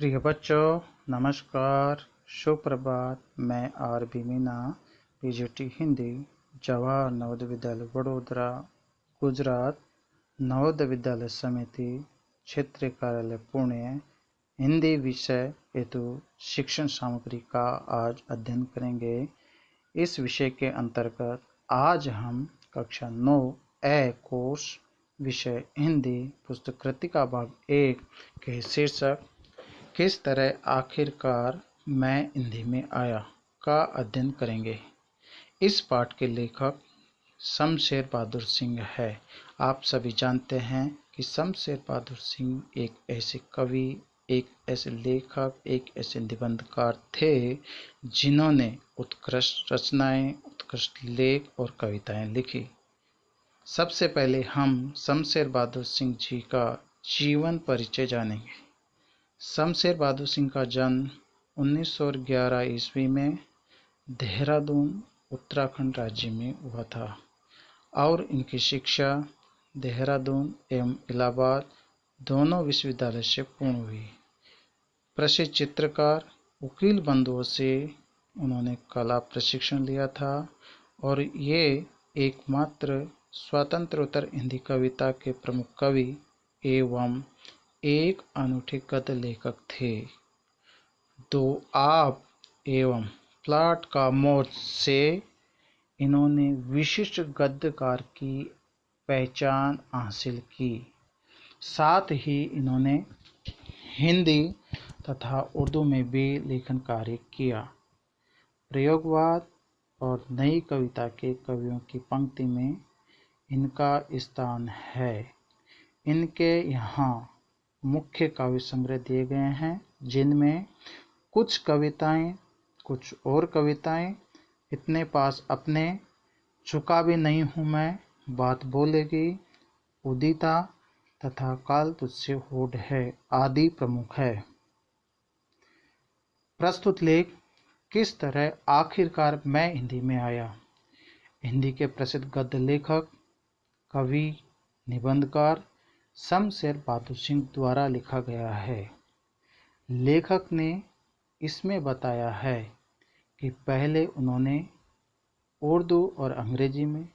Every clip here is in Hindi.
प्रिय बच्चों, नमस्कार, सुप्रभात। मैं R B Meena, PGT Hindi, Jawahar Navodaya Vidyalaya Vadodara, Gujarat, Navodaya Vidyalaya समिति, क्षेत्रीय कार्यालय पुणे, हिंदी विषय हेतु शिक्षण सामग्री का आज अध्ययन करेंगे। इस विषय के अंतर्गत आज हम कक्षा 9 ए कोर्स विषय हिंदी पुस्तक कृति का भाग 1 के शीर्षक किस तरह आखिरकार मैं हिंदी में आया का अध्ययन करेंगे। इस पाठ के लेखक शमशेर बहादुर सिंह है। आप सभी जानते हैं कि शमशेर बहादुर सिंह एक ऐसे कवि, एक ऐसे लेखक, एक ऐसे निबंधकार थे जिन्होंने उत्कृष्ट रचनाएं, उत्कृष्ट लेख और कविताएं लिखी। सबसे पहले हम शमशेर बहादुर सिंह जी का जीवन परिचय जानेंगे। शमशेर बहादुर सिंह का जन्म 1911 ईस्वी में देहरादून, उत्तराखंड राज्य में हुआ था और इनकी शिक्षा देहरादून एवं इलाहाबाद दोनों विश्वविद्यालय से पूर्ण हुई। प्रसिद्ध चित्रकार वकील बंधुओं से उन्होंने कला प्रशिक्षण लिया था और ये एकमात्र स्वतंत्रोत्तर हिंदी कविता के प्रमुख कवि एवं एक अनूठे गद्य लेखक थे। दो आप एवं प्लाट का मोर्च से इन्होंने विशिष्ट गद्यकार की पहचान हासिल की। साथ ही इन्होंने हिंदी तथा उर्दू में भी लेखन कार्य किया। प्रयोगवाद और नई कविता के कवियों की पंक्ति में इनका स्थान है। इनके यहाँ मुख्य काव्य संग्रह दिए गए हैं, जिनमें कुछ कविताएं, कुछ और कविताएं, इतने पास अपने, चुका भी नहीं हूँ मैं, बात बोलेगी, उदिता तथा काल तुझसे होड़ है आदि प्रमुख है। प्रस्तुत लेख किस तरह आखिरकार मैं हिंदी में आया। हिंदी के प्रसिद्ध गद्य लेखक, कवि, निबंधकार शमशेर बहादुर सिंह द्वारा लिखा गया है। लेखक ने इसमें बताया है कि पहले उन्होंने उर्दू और अंग्रेजी में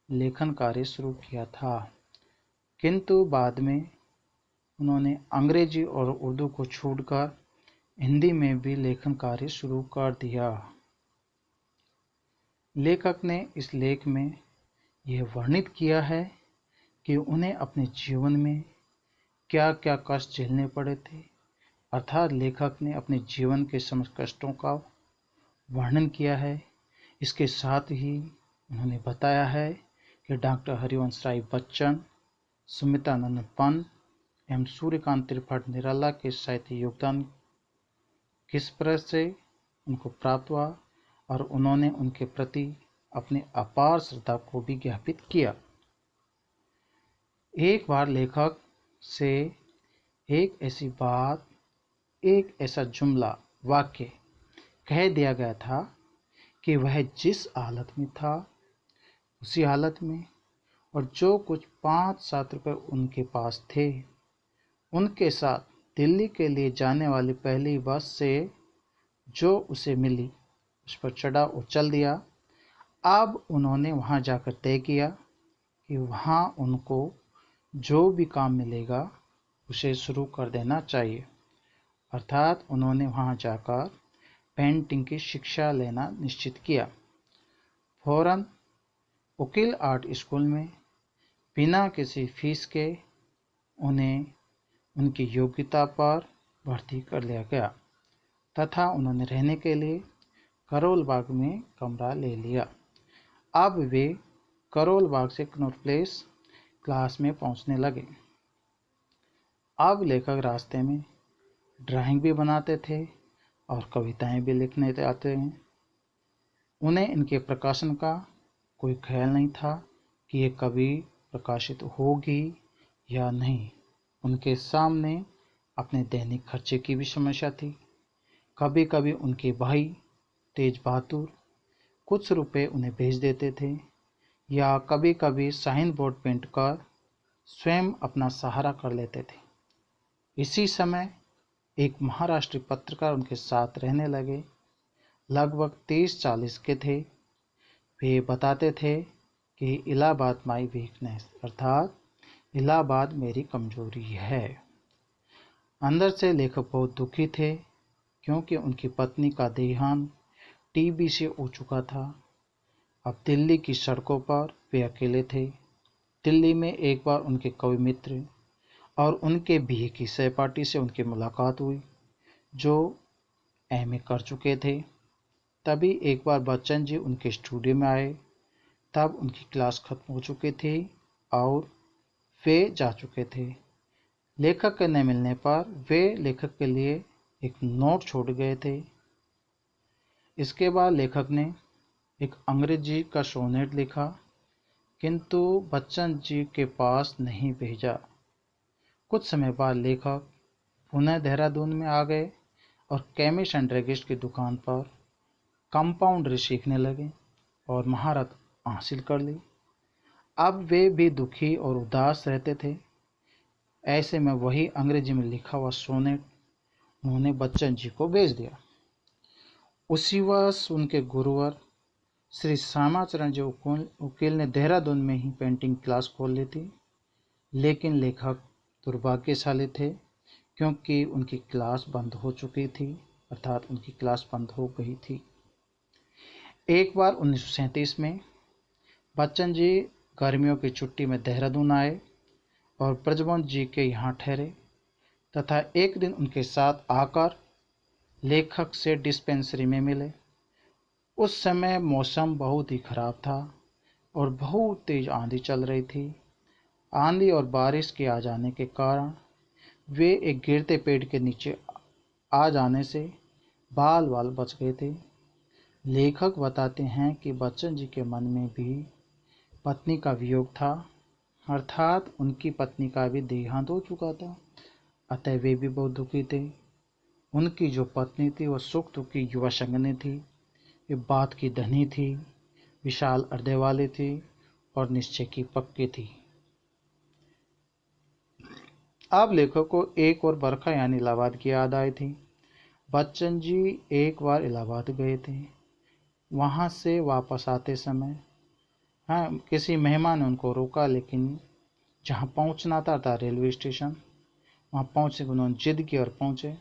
लेखन कार्य शुरू किया था, किंतु बाद में उन्होंने अंग्रेजी और उर्दू को छोड़कर हिंदी में भी लेखन कार्य शुरू कर दिया। लेखक ने इस लेख में यह वर्णित किया है कि उन्हें अपने जीवन में क्या क्या कष्ट झेलने पड़े थे। अर्थात लेखक ने अपने जीवन के समस्त कष्टों का वर्णन किया है। इसके साथ ही उन्होंने बताया है कि डॉक्टर हरिवंश राय बच्चन, सुमित्रानंद पंत एवं सूर्यकांत त्रिपाठी निराला के साहित्य योगदान किस प्रकार से उनको प्राप्त हुआ और उन्होंने उनके प्रति अपनी अपार श्रद्धा को भी ज्ञापित किया। एक बार लेखक से एक ऐसी बात, एक ऐसा जुमला, वाक्य कह दिया गया था कि वह जिस हालत में था उसी हालत में और जो कुछ 5-7 रुपये उनके पास थे उनके साथ दिल्ली के लिए जाने वाली पहली बस से जो उसे मिली उस पर चढ़ा और चल दिया। अब उन्होंने वहां जाकर तय किया कि वहां उनको जो भी काम मिलेगा उसे शुरू कर देना चाहिए। अर्थात उन्होंने वहां जाकर पेंटिंग की शिक्षा लेना निश्चित किया। फौरन वकील आर्ट स्कूल में बिना किसी फीस के उन्हें उनकी योग्यता पर भर्ती कर लिया गया तथा उन्होंने रहने के लिए करोल बाग में कमरा ले लिया। अब वे करोल बाग से कनॉट प्लेस क्लास में पहुंचने लगे। अब लेखक रास्ते में ड्राइंग भी बनाते थे और कविताएं भी लिखने आते हैं। उन्हें इनके प्रकाशन का कोई ख्याल नहीं था कि ये कभी प्रकाशित होगी या नहीं। उनके सामने अपने दैनिक खर्चे की भी समस्या थी। कभी कभी उनके भाई तेज बहादुर कुछ रुपए उन्हें भेज देते थे या कभी कभी साइन बोर्ड पेंट कर स्वयं अपना सहारा कर लेते थे। इसी समय एक महाराष्ट्रीय पत्रकार उनके साथ रहने लगे। लगभग 30-40 के थे। वे बताते थे कि इलाहाबाद माई वीकनेस, अर्थात इलाहाबाद मेरी कमजोरी है। अंदर से लेखक बहुत दुखी थे क्योंकि उनकी पत्नी का देहांत टीबी से हो चुका था। अब दिल्ली की सड़कों पर वे अकेले थे। दिल्ली में एक बार उनके कवि मित्र और उनके बीए की सहपाठी से उनकी मुलाकात हुई, जो एमए कर चुके थे। तभी एक बार बच्चन जी उनके स्टूडियो में आए। तब उनकी क्लास खत्म हो चुकी थी और वे जा चुके थे। लेखक के न मिलने पर वे लेखक के लिए एक नोट छोड़ गए थे। इसके बाद लेखक ने एक अंग्रेजी का सोनेट लिखा, किंतु बच्चन जी के पास नहीं भेजा। कुछ समय बाद लेखक पुनः देहरादून में आ गए और केमिस्ट एंड ड्रगिस्ट की दुकान पर कंपाउंडरी सीखने लगे और महारत हासिल कर ली। अब वे भी दुखी और उदास रहते थे। ऐसे में वही अंग्रेजी में लिखा हुआ सोनेट उन्होंने बच्चन जी को भेज दिया। उसी वर्ष उनके गुरुवर श्री श्यामाचरण जी उकील ने देहरादून में ही पेंटिंग क्लास खोल ली थी। लेकिन लेखक दुर्भाग्यशाली थे क्योंकि उनकी क्लास बंद हो चुकी थी, अर्थात उनकी क्लास बंद हो गई थी। एक बार 1937 में बच्चन जी गर्मियों की छुट्टी में देहरादून आए और ब्रजवंत जी के यहाँ ठहरे तथा एक दिन उनके साथ आकर लेखक से डिस्पेंसरी में मिले। उस समय मौसम बहुत ही खराब था और बहुत तेज आंधी चल रही थी। आंधी और बारिश के आ जाने के कारण वे एक गिरते पेड़ के नीचे आ जाने से बाल बाल बच गए थे। लेखक बताते हैं कि बच्चन जी के मन में भी पत्नी का वियोग था, अर्थात उनकी पत्नी का भी देहांत हो चुका था। अतः वे भी बहुत दुखी थे। उनकी जो पत्नी थी वह सुख दुख की युवा संगनी थी। वे बात की धनी थी, विशाल हृदय वाली थी और निश्चय की पक्की थी। अब लेखक को एक और बरखा यानी इलाहाबाद की याद आई थी। बच्चन जी एक बार इलाहाबाद गए थे। वहाँ से वापस आते समय किसी मेहमान ने उनको रोका, लेकिन जहाँ पहुँचना था रेलवे स्टेशन, वहाँ पहुँचने को उन्होंने जिद की और पहुँचे।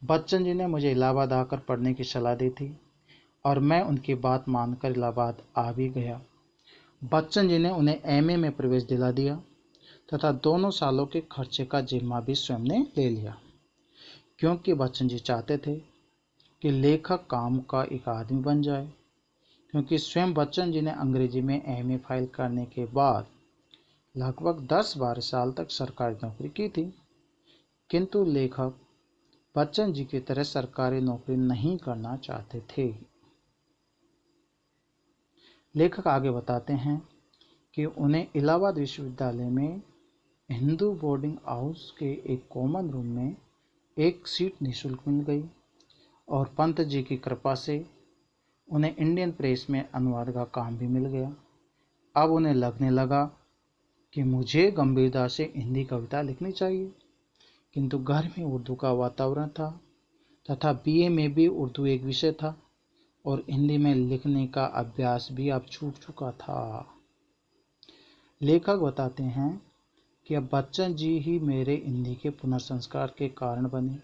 बच्चन जी ने मुझे इलाहाबाद आकर पढ़ने की सलाह दी थी और मैं उनकी बात मानकर इलाहाबाद आ भी गया। बच्चन जी ने उन्हें एमए में प्रवेश दिला दिया तथा दोनों सालों के खर्चे का जिम्मा भी स्वयं ने ले लिया, क्योंकि बच्चन जी चाहते थे कि लेखक काम का एक आदमी बन जाए। क्योंकि स्वयं बच्चन जी ने अंग्रेजी में एमए फाइल करने के बाद लगभग 10-12 साल तक सरकारी नौकरी की थी, किंतु लेखक बच्चन जी की तरह सरकारी नौकरी नहीं करना चाहते थे। लेखक आगे बताते हैं कि उन्हें इलाहाबाद विश्वविद्यालय में हिंदू बोर्डिंग हाउस के एक कॉमन रूम में एक सीट निःशुल्क मिल गई और पंत जी की कृपा से उन्हें इंडियन प्रेस में अनुवाद का काम भी मिल गया। अब उन्हें लगने लगा कि मुझे गंभीरता से हिंदी कविता लिखनी चाहिए, किंतु घर में उर्दू का वातावरण था तथा बीए में भी उर्दू एक विषय था और हिंदी में लिखने का अभ्यास भी अब छूट चुका था। लेखक बताते हैं कि अब बच्चन जी ही मेरे हिंदी के पुनर्संस्कार के कारण बने।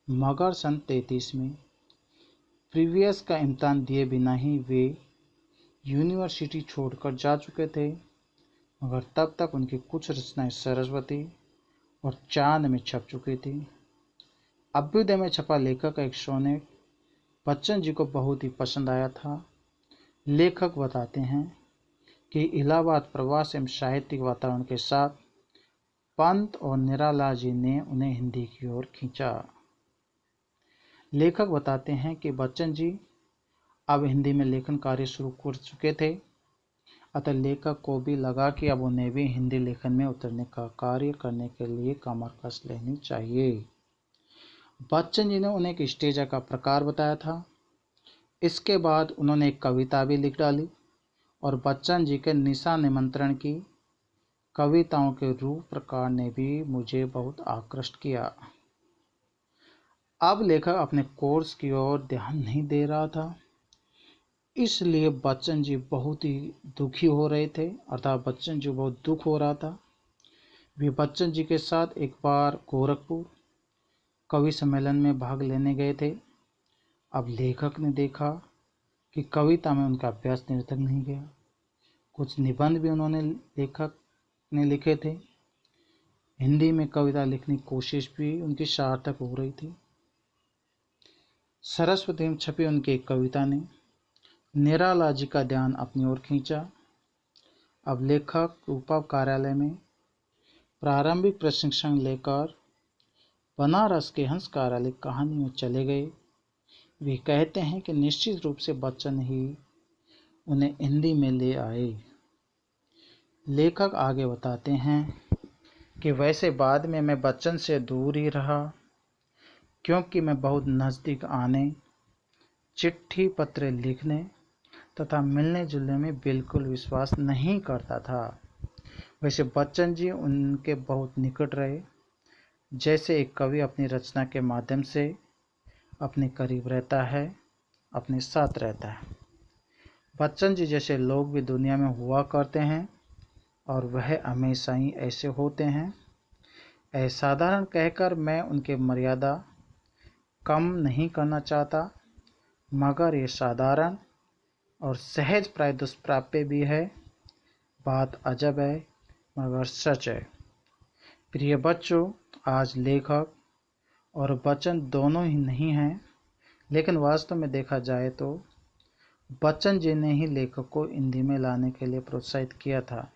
मगर सन 33 में प्रीवियस का इम्तिहान दिए बिना ही वे यूनिवर्सिटी छोड़कर जा चुके थे, मगर तब तक उनकी कुछ रचनाएं सरस्वती और चांद में छप चुकी थी। अभ्युदय में छपा लेखक का एक सोनेट बच्चन जी को बहुत ही पसंद आया था। लेखक बताते हैं कि इलाहाबाद प्रवास एवं साहित्यिक वातावरण के साथ पंत और निराला जी ने उन्हें हिंदी की ओर खींचा। लेखक बताते हैं कि बच्चन जी अब हिंदी में लेखन कार्य शुरू कर चुके थे, अतः लेखक को भी लगा कि अब उन्हें भी हिंदी लेखन में उतरने का कार्य करने के लिए कमर कस लेनी चाहिए। बच्चन जी ने उन्हें एक स्टेजा का प्रकार बताया था। इसके बाद उन्होंने एक कविता भी लिख डाली और बच्चन जी के निशा निमंत्रण की कविताओं के रूप प्रकार ने भी मुझे बहुत आकृष्ट किया। अब लेखक अपने कोर्स की ओर ध्यान नहीं दे रहा था, इसलिए बच्चन जी बहुत ही दुखी हो रहे थे, अर्थात बच्चन जी बहुत दुख हो रहा था। वे बच्चन जी के साथ एक बार गोरखपुर कवि सम्मेलन में भाग लेने गए थे। अब लेखक ने देखा कि कविता में उनका अभ्यास निरर्थक नहीं गया। कुछ निबंध भी उन्होंने लेखक ने लिखे थे। हिंदी में कविता लिखने की कोशिश भी उनकी सार्थक हो रही थी। सरस्वती में छपी उनकी एक कविता ने निराला जी का ध्यान अपनी ओर खींचा। अब लेखक रूपा कार्यालय में प्रारंभिक प्रशिक्षण लेकर बनारस के हंस कार्यालय कहानी में चले गए। वे कहते हैं कि निश्चित रूप से बच्चन ही उन्हें हिंदी में ले आए। लेखक आगे बताते हैं कि वैसे बाद में मैं बच्चन से दूर ही रहा, क्योंकि मैं बहुत नज़दीक आने, चिट्ठी पत्र लिखने तथा मिलने जुलने में बिल्कुल विश्वास नहीं करता था। वैसे बच्चन जी उनके बहुत निकट रहे, जैसे एक कवि अपनी रचना के माध्यम से अपने करीब रहता है, अपने साथ रहता है। बच्चन जी जैसे लोग भी दुनिया में हुआ करते हैं और वह हमेशा ही ऐसे होते हैं। असाधारण कहकर मैं उनके मर्यादा कम नहीं करना चाहता, मगर ये साधारण और सहज प्राय दुष्प्राप्य भी है। बात अजब है मगर सच है। प्रिय बच्चों, आज लेखक और बच्चन दोनों ही नहीं हैं, लेकिन वास्तव में देखा जाए तो बच्चन जी ने ही लेखक को हिंदी में लाने के लिए प्रोत्साहित किया था।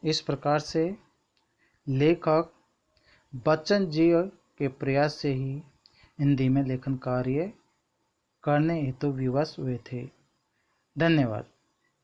इस प्रकार से लेखक बच्चन जी के प्रयास से ही हिंदी में लेखन कार्य करने हेतु विवश हुए थे। धन्यवाद।